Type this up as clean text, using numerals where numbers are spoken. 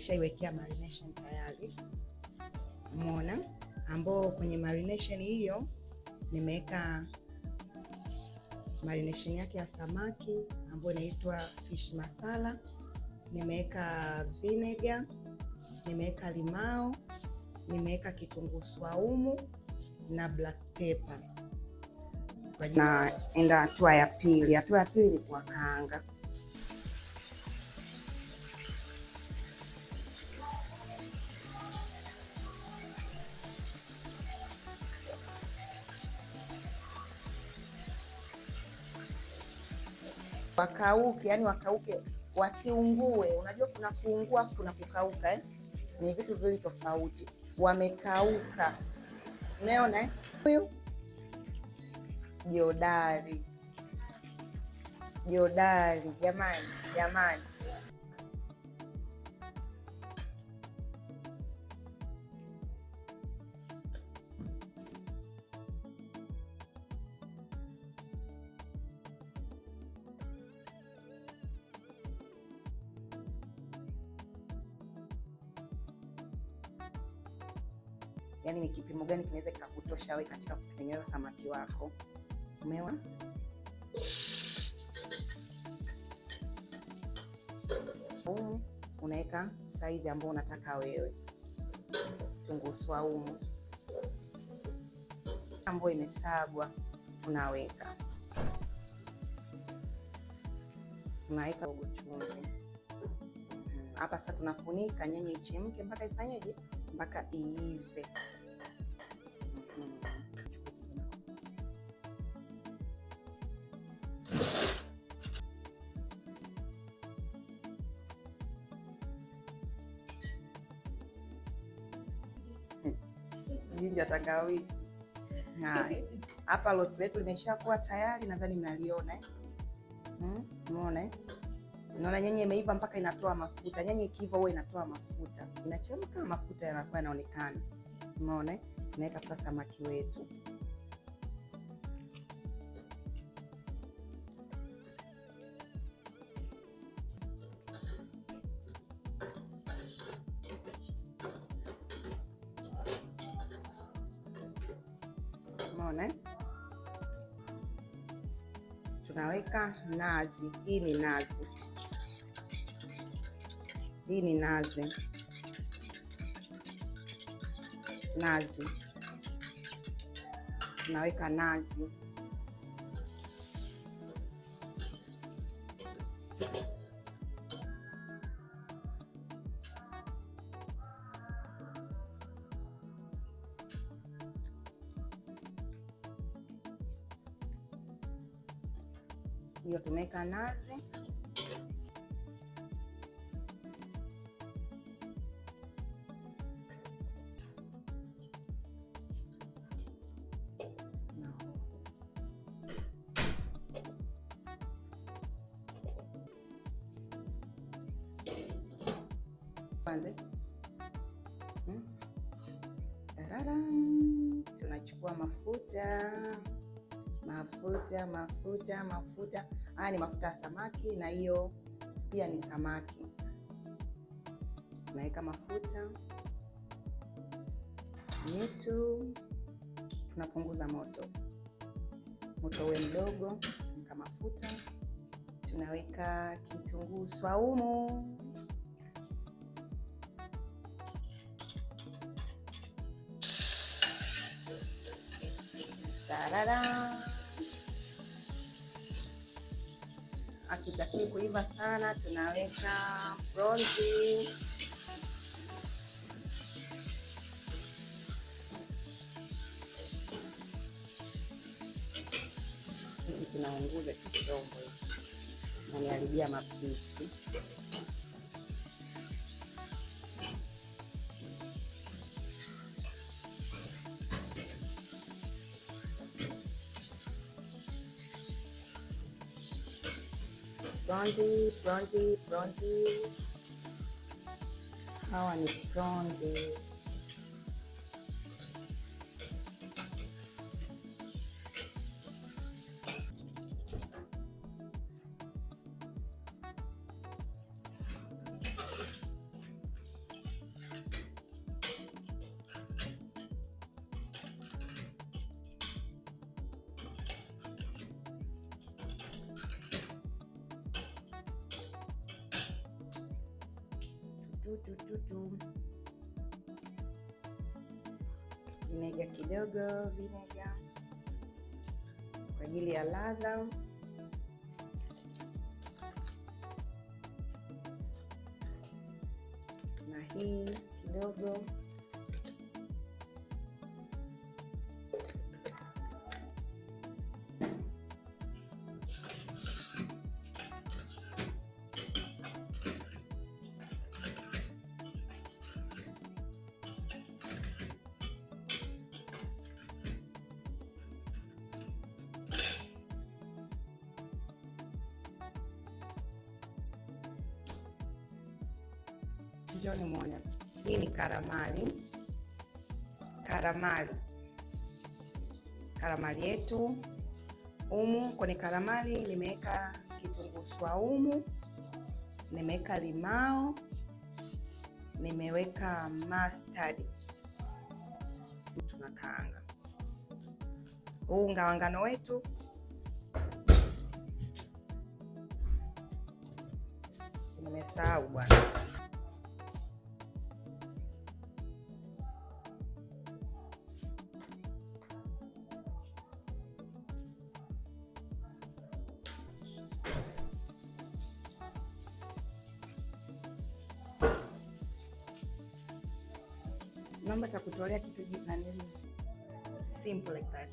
nimeshaiwekea marination tayari, umeona, ambao kwenye marination hiyo nimeweka marination yake ya samaki ambayo inaitwa fish masala, nimeweka vinegar, nimeweka limao, nimeweka kitunguu swaumu na black pepper. Naenda hatua ya pili. Hatua ya pili ni kuwakaanga. Wakauke, yani wakauke, wasiungue. Unajua kuna kuungua afu kuna kukauka ni vitu viwili tofauti. Wamekauka. Umeona huyu jodari jamani. Yaani ni kipimo gani kinaweza kikakutosha wewe katika kutengeneza samaki wako? Umeona? Unaweka size ambayo unataka wewe. Kitunguu swaumu ambayo imesagwa tunaweka chumvi hapa. Sasa tunafunika nyanya ichemke mpaka ifanyeje? Mpaka iive. Jinja tangawizi. Haya. Hapa losi letu limeshakuwa tayari, nadhani mnaliona umeona Unaona nyanya imeiva mpaka inatoa mafuta. Nyanya ikiiva huwa inatoa mafuta. Inachemka, mafuta yanakuwa yanaonekana. Umeona? Tunaweka sasa samaki wetu. Umeona? Tunaweka nazi. Hii ni nazi. Tunaweka nazi. Hiyo tumeweka nazi. Kwanza tunachukua mafuta. Haya ni mafuta ya samaki, na hiyo pia ni samaki. Tunaweka mafuta yetu, tunapunguza moto uwe mdogo. Tunaweka mafuta, tunaweka kitunguu swaumu, akitaki kuiva sana tunaweka bronzi. Hiki kinaunguza kidogo na niharibia mapishi. Bronzi. Hawa ni bronzi. Vinega kidogo, vinega kwa ajili ya ladha. Na hii kidogo. Njoni muone. Hii ni karamali. Karamali yetu. Humu kwenye karamali nimeweka kitunguu swaumu, nimeweka limao, nimeweka mustard. Tunakaanga. Unga wa ngano wetu nimesahau bwana. Naomba takutolea kitu simple like that.